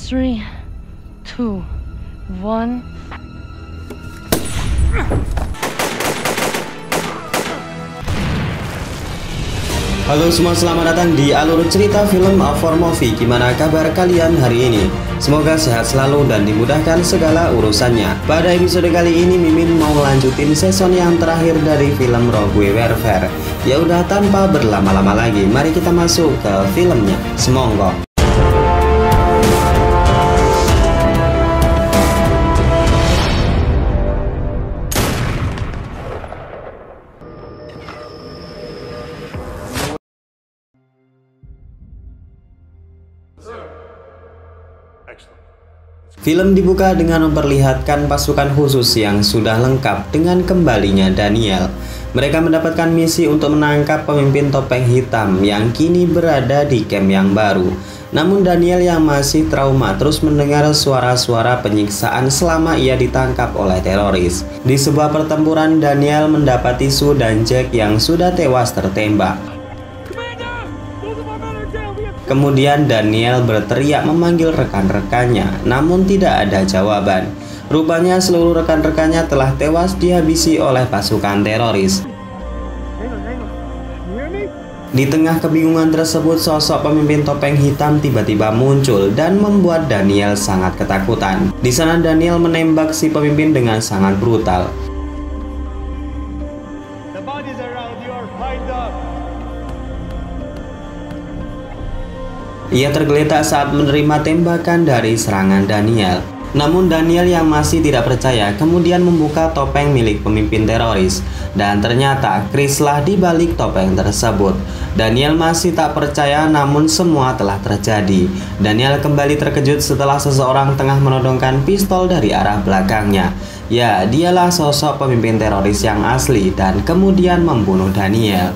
3, 2, 1. Halo semua, selamat datang di alur cerita film For Movie. Gimana kabar kalian hari ini? Semoga sehat selalu dan dimudahkan segala urusannya. Pada episode kali ini Mimin mau ngelanjutin season yang terakhir dari film Rogue Warfare. Ya udah, tanpa berlama-lama lagi, mari kita masuk ke filmnya. Semonggo. Film dibuka dengan memperlihatkan pasukan khusus yang sudah lengkap dengan kembalinya Daniel. Mereka mendapatkan misi untuk menangkap pemimpin topeng hitam yang kini berada di camp yang baru. Namun Daniel yang masih trauma terus mendengar suara-suara penyiksaan selama ia ditangkap oleh teroris. Di sebuah pertempuran, Daniel mendapati Sue dan Jack yang sudah tewas tertembak. Kemudian Daniel berteriak memanggil rekan-rekannya, namun tidak ada jawaban. Rupanya seluruh rekan-rekannya telah tewas dihabisi oleh pasukan teroris. Di tengah kebingungan tersebut, sosok pemimpin topeng hitam tiba-tiba muncul dan membuat Daniel sangat ketakutan. Di sana Daniel menembak si pemimpin dengan sangat brutal. Ia tergeletak saat menerima tembakan dari serangan Daniel. Namun Daniel yang masih tidak percaya kemudian membuka topeng milik pemimpin teroris. Dan ternyata Chris lah di balik topeng tersebut. Daniel masih tak percaya, namun semua telah terjadi. Daniel kembali terkejut setelah seseorang tengah menodongkan pistol dari arah belakangnya. Ya, dialah sosok pemimpin teroris yang asli dan kemudian membunuh Daniel.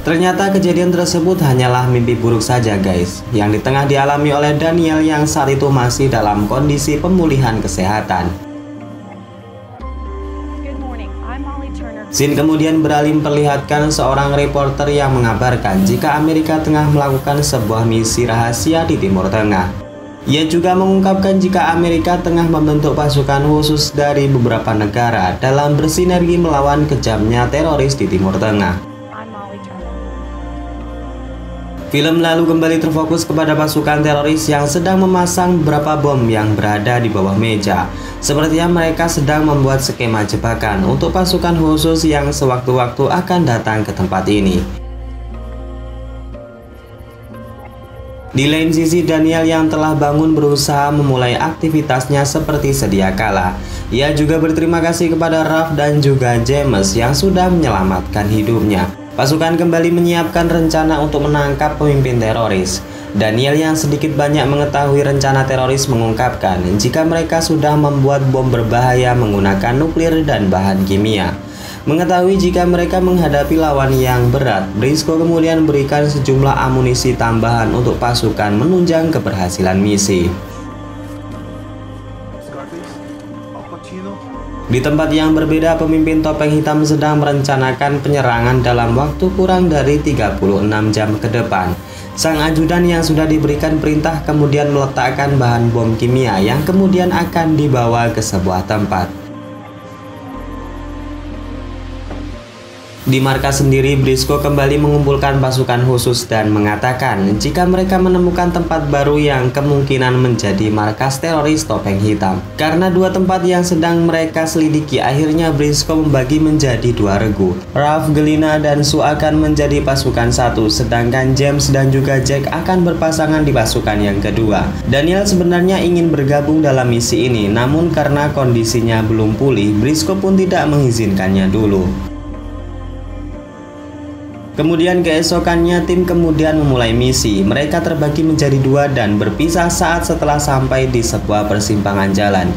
Ternyata kejadian tersebut hanyalah mimpi buruk saja guys, yang di tengah dialami oleh Daniel yang saat itu masih dalam kondisi pemulihan kesehatan. Scene kemudian beralih memperlihatkan seorang reporter yang mengabarkan jika Amerika tengah melakukan sebuah misi rahasia di Timur Tengah. Ia juga mengungkapkan jika Amerika tengah membentuk pasukan khusus dari beberapa negara dalam bersinergi melawan kejamnya teroris di Timur Tengah. Film lalu kembali terfokus kepada pasukan teroris yang sedang memasang beberapa bom yang berada di bawah meja. Sepertinya mereka sedang membuat skema jebakan untuk pasukan khusus yang sewaktu-waktu akan datang ke tempat ini. Di lain sisi, Daniel yang telah bangun berusaha memulai aktivitasnya seperti sedia kala. Ia juga berterima kasih kepada Ralph dan juga James yang sudah menyelamatkan hidupnya. Pasukan kembali menyiapkan rencana untuk menangkap pemimpin teroris. Daniel yang sedikit banyak mengetahui rencana teroris mengungkapkan jika mereka sudah membuat bom berbahaya menggunakan nuklir dan bahan kimia. Mengetahui jika mereka menghadapi lawan yang berat, Briscoe kemudian berikan sejumlah amunisi tambahan untuk pasukan menunjang keberhasilan misi. Di tempat yang berbeda, pemimpin topeng hitam sedang merencanakan penyerangan dalam waktu kurang dari 36 jam ke depan. Sang ajudan yang sudah diberikan perintah kemudian meletakkan bahan bom kimia yang kemudian akan dibawa ke sebuah tempat. Di markas sendiri, Briscoe kembali mengumpulkan pasukan khusus dan mengatakan jika mereka menemukan tempat baru yang kemungkinan menjadi markas teroris topeng hitam. Karena dua tempat yang sedang mereka selidiki, akhirnya Briscoe membagi menjadi dua regu. Ralph, Gelina, dan Sue akan menjadi pasukan satu, sedangkan James dan juga Jack akan berpasangan di pasukan yang kedua. Daniel sebenarnya ingin bergabung dalam misi ini, namun karena kondisinya belum pulih, Briscoe pun tidak mengizinkannya dulu. Kemudian keesokannya tim kemudian memulai misi. Mereka terbagi menjadi dua dan berpisah saat setelah sampai di sebuah persimpangan jalan.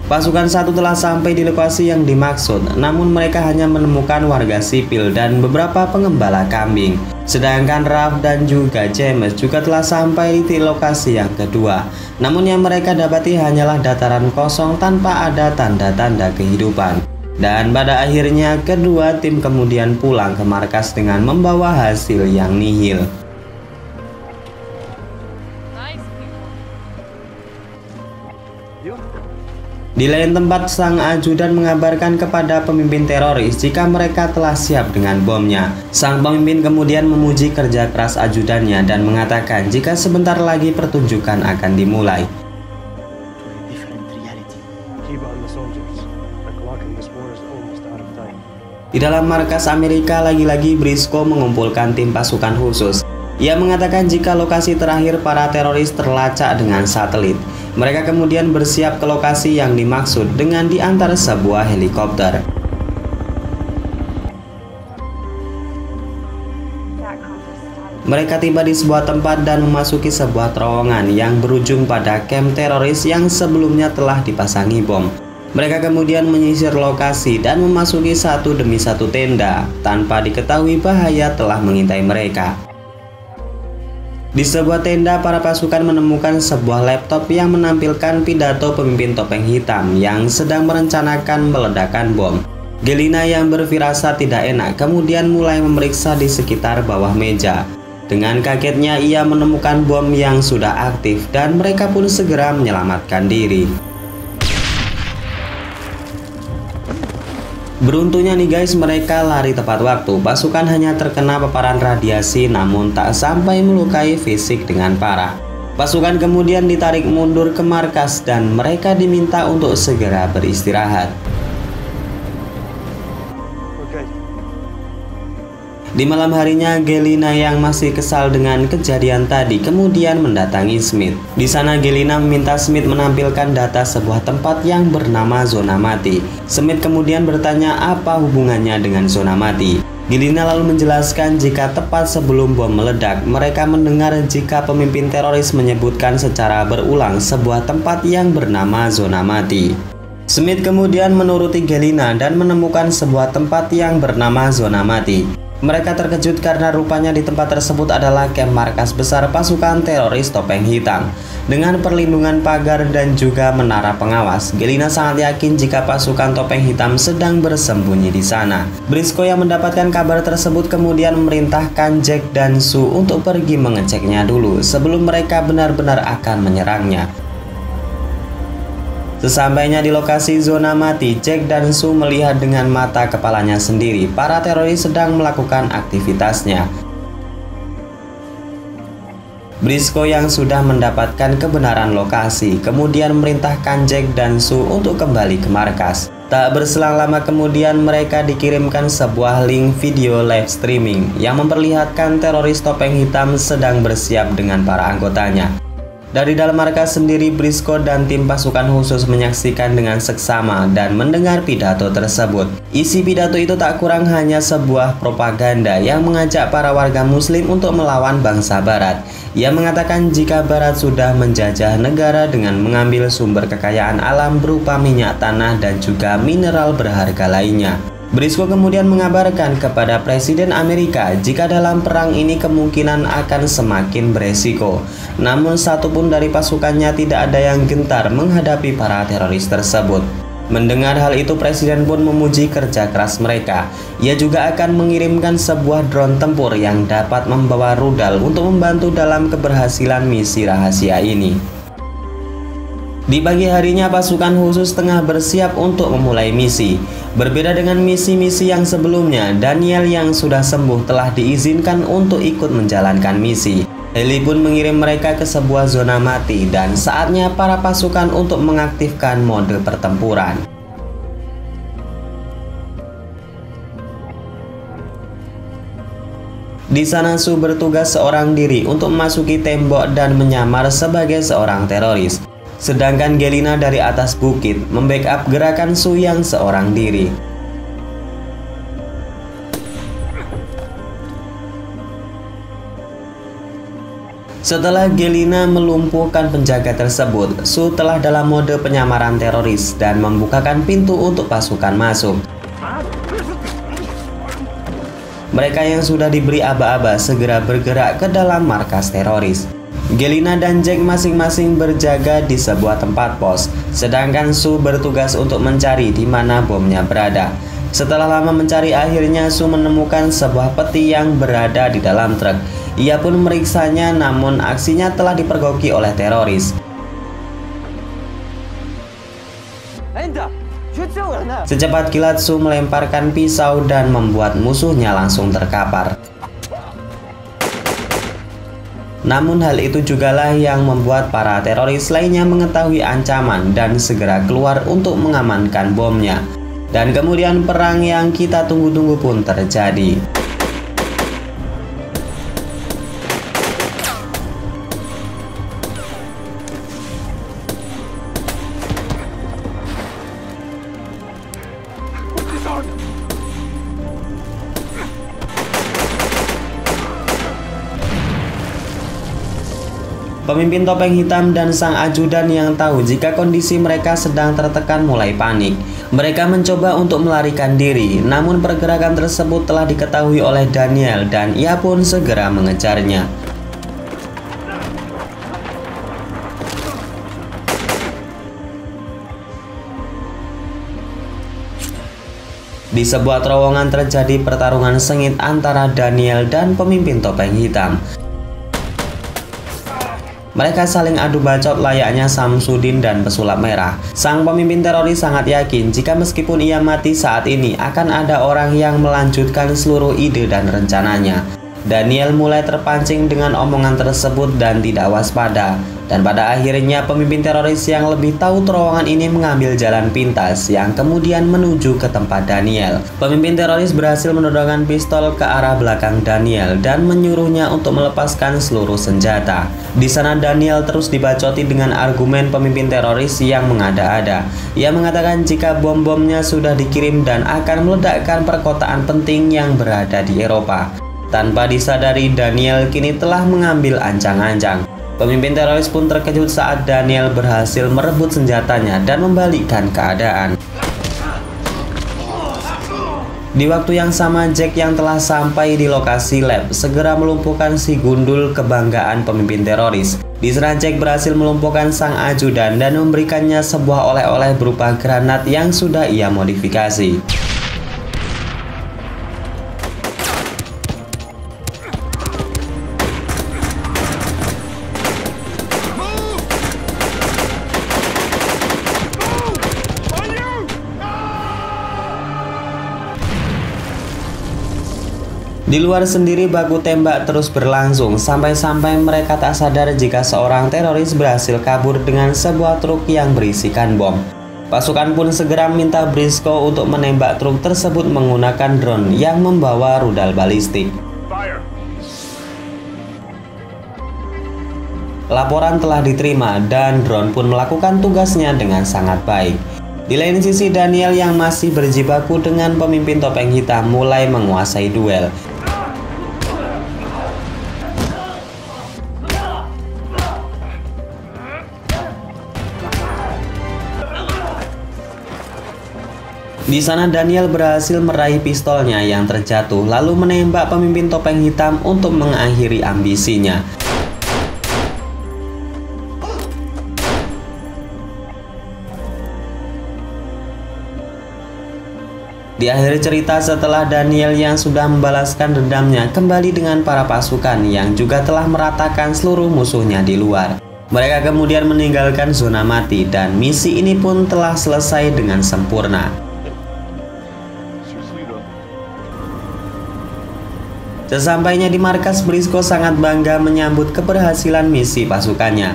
Pasukan satu telah sampai di lokasi yang dimaksud, namun mereka hanya menemukan warga sipil dan beberapa pengembala kambing. Sedangkan Ralph dan juga James juga telah sampai di lokasi yang kedua. Namun yang mereka dapati hanyalah dataran kosong tanpa ada tanda-tanda kehidupan. Dan pada akhirnya kedua tim kemudian pulang ke markas dengan membawa hasil yang nihil. Di lain tempat, sang ajudan mengabarkan kepada pemimpin teroris jika mereka telah siap dengan bomnya. Sang pemimpin kemudian memuji kerja keras ajudannya dan mengatakan jika sebentar lagi pertunjukan akan dimulai. Di dalam markas Amerika, lagi-lagi Briscoe mengumpulkan tim pasukan khusus. Ia mengatakan jika lokasi terakhir para teroris terlacak dengan satelit. Mereka kemudian bersiap ke lokasi yang dimaksud dengan diantar sebuah helikopter. Mereka tiba di sebuah tempat dan memasuki sebuah terowongan yang berujung pada kamp teroris yang sebelumnya telah dipasangi bom. Mereka kemudian menyisir lokasi dan memasuki satu demi satu tenda tanpa diketahui bahaya telah mengintai mereka. Di sebuah tenda, para pasukan menemukan sebuah laptop yang menampilkan pidato pemimpin topeng hitam yang sedang merencanakan meledakan bom. Gelina yang berfirasat tidak enak kemudian mulai memeriksa di sekitar bawah meja. Dengan kagetnya ia menemukan bom yang sudah aktif dan mereka pun segera menyelamatkan diri. Beruntungnya nih guys, mereka lari tepat waktu. Pasukan hanya terkena paparan radiasi namun tak sampai melukai fisik dengan parah. Pasukan kemudian ditarik mundur ke markas dan mereka diminta untuk segera beristirahat. Di malam harinya, Gelina yang masih kesal dengan kejadian tadi kemudian mendatangi Smith. Di sana Gelina meminta Smith menampilkan data sebuah tempat yang bernama zona mati. Smith kemudian bertanya apa hubungannya dengan zona mati. Gelina lalu menjelaskan jika tepat sebelum bom meledak, mereka mendengar jika pemimpin teroris menyebutkan secara berulang sebuah tempat yang bernama zona mati. Smith kemudian menuruti Gelina dan menemukan sebuah tempat yang bernama zona mati. Mereka terkejut karena rupanya di tempat tersebut adalah kamp markas besar pasukan teroris topeng hitam. Dengan perlindungan pagar dan juga menara pengawas, Gelina sangat yakin jika pasukan topeng hitam sedang bersembunyi di sana. Briscoe yang mendapatkan kabar tersebut kemudian memerintahkan Jack dan Sue untuk pergi mengeceknya dulu sebelum mereka benar-benar akan menyerangnya. Sesampainya di lokasi zona mati, Jack dan Sue melihat dengan mata kepalanya sendiri para teroris sedang melakukan aktivitasnya. Briscoe yang sudah mendapatkan kebenaran lokasi kemudian memerintahkan Jack dan Sue untuk kembali ke markas. Tak berselang lama kemudian mereka dikirimkan sebuah link video live streaming yang memperlihatkan teroris topeng hitam sedang bersiap dengan para anggotanya. Dari dalam markas sendiri, Briscoe dan tim pasukan khusus menyaksikan dengan seksama dan mendengar pidato tersebut. Isi pidato itu tak kurang hanya sebuah propaganda yang mengajak para warga muslim untuk melawan bangsa barat. Ia mengatakan jika barat sudah menjajah negara dengan mengambil sumber kekayaan alam berupa minyak tanah dan juga mineral berharga lainnya. Briscoe kemudian mengabarkan kepada Presiden Amerika jika dalam perang ini kemungkinan akan semakin beresiko. Namun satupun dari pasukannya tidak ada yang gentar menghadapi para teroris tersebut. Mendengar hal itu, Presiden pun memuji kerja keras mereka. Ia juga akan mengirimkan sebuah drone tempur yang dapat membawa rudal untuk membantu dalam keberhasilan misi rahasia ini. Di pagi harinya, pasukan khusus tengah bersiap untuk memulai misi. Berbeda dengan misi-misi yang sebelumnya, Daniel yang sudah sembuh telah diizinkan untuk ikut menjalankan misi. Heli pun mengirim mereka ke sebuah zona mati dan saatnya para pasukan untuk mengaktifkan mode pertempuran. Di sana Sue bertugas seorang diri untuk memasuki tembok dan menyamar sebagai seorang teroris. Sedangkan Gelina dari atas bukit membackup gerakan Sue yang seorang diri. Setelah Gelina melumpuhkan penjaga tersebut, Sue telah dalam mode penyamaran teroris dan membukakan pintu untuk pasukan masuk. Mereka yang sudah diberi aba-aba segera bergerak ke dalam markas teroris. Gelina dan Jack masing-masing berjaga di sebuah tempat pos, sedangkan Sue bertugas untuk mencari di mana bomnya berada. Setelah lama mencari, akhirnya Sue menemukan sebuah peti yang berada di dalam truk. Ia pun meriksanya, namun aksinya telah dipergoki oleh teroris. Secepat kilat Sue melemparkan pisau dan membuat musuhnya langsung terkapar. Namun hal itu jugalah yang membuat para teroris lainnya mengetahui ancaman dan segera keluar untuk mengamankan bomnya. Dan kemudian perang yang kita tunggu-tunggu pun terjadi. Pemimpin topeng hitam dan sang ajudan yang tahu jika kondisi mereka sedang tertekan mulai panik. Mereka mencoba untuk melarikan diri, namun pergerakan tersebut telah diketahui oleh Daniel dan ia pun segera mengejarnya. Di sebuah terowongan terjadi pertarungan sengit antara Daniel dan pemimpin topeng hitam. Mereka saling adu bacot layaknya Samsudin dan pesulap merah. Sang pemimpin teroris sangat yakin jika meskipun ia mati saat ini, akan ada orang yang melanjutkan seluruh ide dan rencananya. Daniel mulai terpancing dengan omongan tersebut dan tidak waspada. Dan pada akhirnya pemimpin teroris yang lebih tahu terowongan ini mengambil jalan pintas yang kemudian menuju ke tempat Daniel. Pemimpin teroris berhasil menodongkan pistol ke arah belakang Daniel dan menyuruhnya untuk melepaskan seluruh senjata. Di sana Daniel terus dibacoti dengan argumen pemimpin teroris yang mengada-ada. Ia mengatakan jika bom-bomnya sudah dikirim dan akan meledakkan perkotaan penting yang berada di Eropa. Tanpa disadari, Daniel kini telah mengambil ancang-ancang. Pemimpin teroris pun terkejut saat Daniel berhasil merebut senjatanya dan membalikkan keadaan. Di waktu yang sama, Jack yang telah sampai di lokasi lab segera melumpuhkan si gundul kebanggaan pemimpin teroris. Di sana Jack berhasil melumpuhkan sang ajudan dan memberikannya sebuah oleh-oleh berupa granat yang sudah ia modifikasi. Di luar sendiri baku tembak terus berlangsung sampai-sampai mereka tak sadar jika seorang teroris berhasil kabur dengan sebuah truk yang berisikan bom. Pasukan pun segera minta Briscoe untuk menembak truk tersebut menggunakan drone yang membawa rudal balistik. Laporan telah diterima dan drone pun melakukan tugasnya dengan sangat baik. Di lain sisi, Daniel yang masih berjibaku dengan pemimpin topeng hitam mulai menguasai duel. Di sana Daniel berhasil meraih pistolnya yang terjatuh lalu menembak pemimpin topeng hitam untuk mengakhiri ambisinya. Di akhir cerita, setelah Daniel yang sudah membalaskan dendamnya kembali dengan para pasukan yang juga telah meratakan seluruh musuhnya di luar. Mereka kemudian meninggalkan zona mati dan misi ini pun telah selesai dengan sempurna. Sesampainya di markas, Briscoe sangat bangga menyambut keberhasilan misi pasukannya.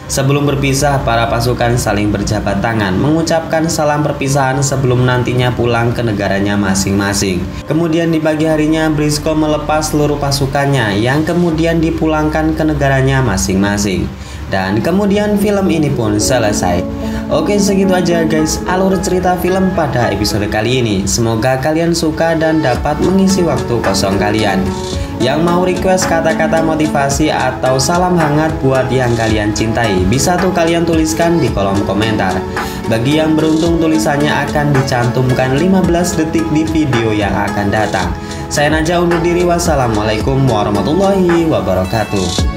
Sebelum berpisah, para pasukan saling berjabat tangan, mengucapkan salam perpisahan sebelum nantinya pulang ke negaranya masing-masing. Kemudian di pagi harinya, Briscoe melepas seluruh pasukannya yang kemudian dipulangkan ke negaranya masing-masing. Dan kemudian film ini pun selesai. Oke, segitu aja guys alur cerita film pada episode kali ini. Semoga kalian suka dan dapat mengisi waktu kosong kalian. Yang mau request kata-kata motivasi atau salam hangat buat yang kalian cintai, bisa tuh kalian tuliskan di kolom komentar. Bagi yang beruntung, tulisannya akan dicantumkan 15 detik di video yang akan datang. Saya Najah undur diri, wassalamualaikum warahmatullahi wabarakatuh.